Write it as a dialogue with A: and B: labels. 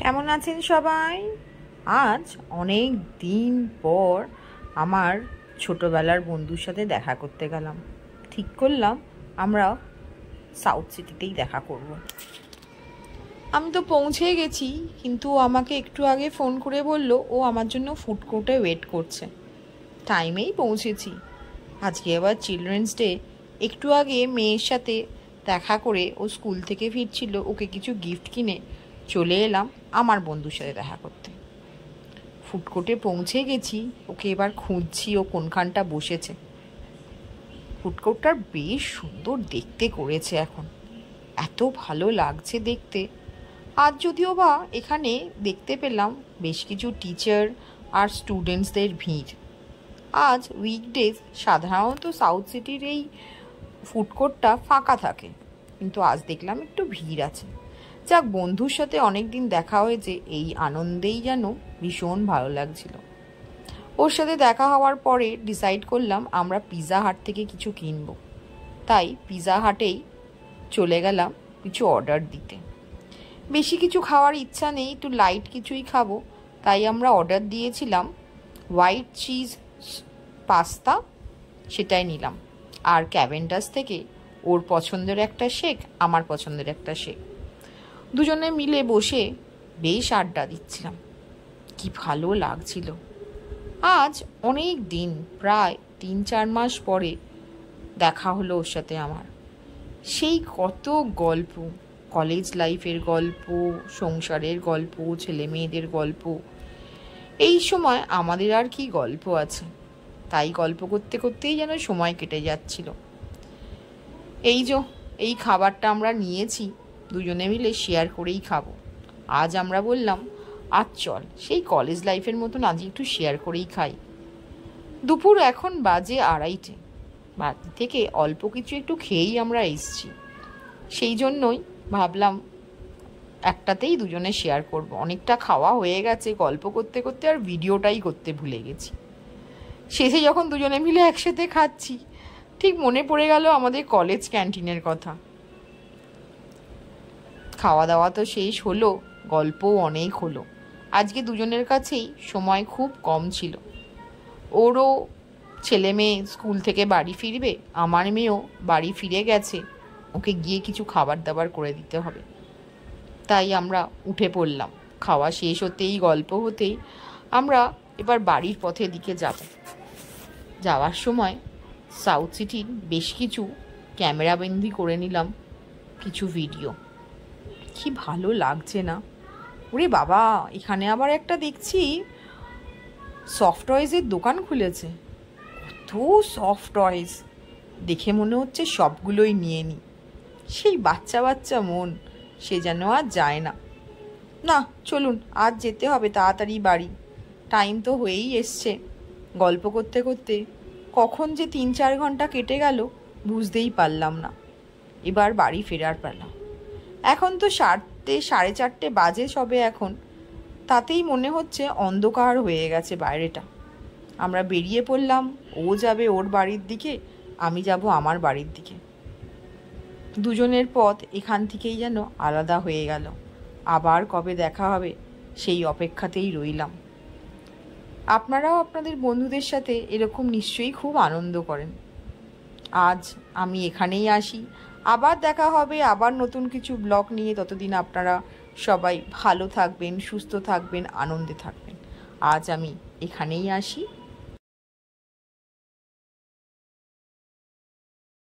A: কেমন আছেন সবাই? আজ অনেক দিন পর আমার ছোটবেলার বন্ধুর সাথে দেখা করতে গেলাম। ঠিক করলাম আমরা সাউথ সিটিতেই দেখা করব। আমি তো পৌঁছে গেছি, কিন্তু আমাকে একটু আগে ফোন করে বলল ও আমার জন্য ফুড কোর্টে ওয়েট করছে। টাইমেই পৌঁছেছি। আজকে আবার চিলড্রেন্স ডে। একটু আগে মেয়ের সাথে দেখা করে ও স্কুল থেকে ফিরছিল, ওকে কিছু গিফট কিনে চলে এলাম আমার বন্ধুর সাথে দেখা করতে। ফুড কোর্টে পৌঁছে গেছি, ওকে এবার খুঁজছি ও কোনখানটা বসেছে। ফুড কোর্টটা বেশ সুন্দর দেখতে করেছে এখন, এত ভালো লাগছে দেখতে। আজ যদিও বা এখানে দেখতে পেলাম বেশ কিছু টিচার আর স্টুডেন্টসদের ভিড়। আজ উইকডেজ সাধারণত সাউথ সিটির এই ফুড কোর্টটা ফাঁকা থাকে, কিন্তু আজ দেখলাম একটু ভিড় আছে। যাক, বন্ধুর সাথে অনেক দিন দেখা হয়েছে, এই আনন্দেই যেন ভীষণ ভালো লাগছিল। ওর সাথে দেখা হওয়ার পরে ডিসাইড করলাম আমরা পিৎজা হাট থেকে কিছু কিনবো। তাই পিৎজা হাটেই চলে গেলাম কিছু অর্ডার দিতে। বেশি কিছু খাওয়ার ইচ্ছা নেই, একটু লাইট কিছুই খাবো। তাই আমরা অর্ডার দিয়েছিলাম হোয়াইট চিজ পাস্তা, সেটাই নিলাম। আর ক্যাভেন্ডাস থেকে ওর পছন্দের একটা শেক, আমার পছন্দের একটা শেক। দুজনে মিলে বসে বেশ আড্ডা দিচ্ছিলাম, কি ভালো লাগছিল। আজ অনেক দিন, প্রায় 3-4 মাস পরে দেখা হলো ওর সাথে আমার। সেই কত গল্প, কলেজ লাইফের গল্প, সংসারের গল্প, ছেলে মেয়েদের গল্প। এই সময় আমাদের আর কি গল্প আছে, তাই গল্প করতে করতেই যেন সময় কেটে যাচ্ছিল। এই খাবারটা আমরা নিয়েছি, দুজনে মিলে শেয়ার করেই খাবো। আজ আমরা বললাম আজ চল সেই কলেজ লাইফের মতন আজ একটু শেয়ার করেই খাই। দুপুর এখন বাজে 2:30। বাড়ি থেকে অল্প কিছু একটু খেয়েই আমরা এসছি, সেই জন্যই ভাবলাম একটাতেই দুজনে শেয়ার করব। অনেকটা খাওয়া হয়ে গেছে, গল্প করতে করতে আর ভিডিওটাই করতে ভুলে গেছি। শেষে যখন দুজনে মিলে একসাথে খাচ্ছি, ঠিক মনে পড়ে গেল আমাদের কলেজ ক্যান্টিনের কথা। খাওয়া দাওয়া তো শেষ হলো, গল্পও অনেক হলো। আজকে দুজনের কাছেই সময় খুব কম ছিল। ওরও ছেলে মেয়ে স্কুল থেকে বাড়ি ফিরবে, আমার মেয়েও বাড়ি ফিরে গেছে, ওকে গিয়ে কিছু খাবার দাবার করে দিতে হবে। তাই আমরা উঠে পড়লাম। খাওয়া শেষ হতেই, গল্প হতেই আমরা এবার বাড়ির পথের দিকে যাব। যাওয়ার সময় সাউথ সিটির বেশ কিছু ক্যামেরাবন্দি করে নিলাম কিছু ভিডিও। কি ভালো লাগছে না? ওরে বাবা, এখানে আবার একটা দেখছি সফট টয়েজের দোকান খুলেছে। কত সফট টয়েজ, দেখে মনে হচ্ছে সবগুলোই নিয়ে নিই। সেই বাচ্চা বাচ্চা মন, সে যেন আর যায় না। না, চলুন আজ যেতে হবে তাড়াতাড়ি বাড়ি, টাইম তো হয়েই এসছে। গল্প করতে করতে কখন যে 3-4 ঘন্টা কেটে গেল বুঝতেই পারলাম না। এবার বাড়ি ফেরার পালা। এখন তো 4:30 বাজে সবে এখন, তাতেই মনে হচ্ছে অন্ধকার হয়ে গেছে বাইরেটা। আমরা বেরিয়ে পড়লাম, ও যাবে ওর বাড়ির দিকে, আমি যাব আমার বাড়ির দিকে। দুজনের পথ এখান থেকেই যেন আলাদা হয়ে গেল। আবার কবে দেখা হবে সেই অপেক্ষাতেই রইলাম। আপনারাও আপনাদের বন্ধুদের সাথে এরকম নিশ্চয়ই খুব আনন্দ করেন। আজ আমি এখানেই আসি, আবার দেখা হবে আবার নতুন কিছু ব্লগ নিয়ে। ততদিন আপনারা সবাই ভালো থাকবেন, সুস্থ থাকবেন, আনন্দে থাকবেন। আজ আমি এখানেই আসি।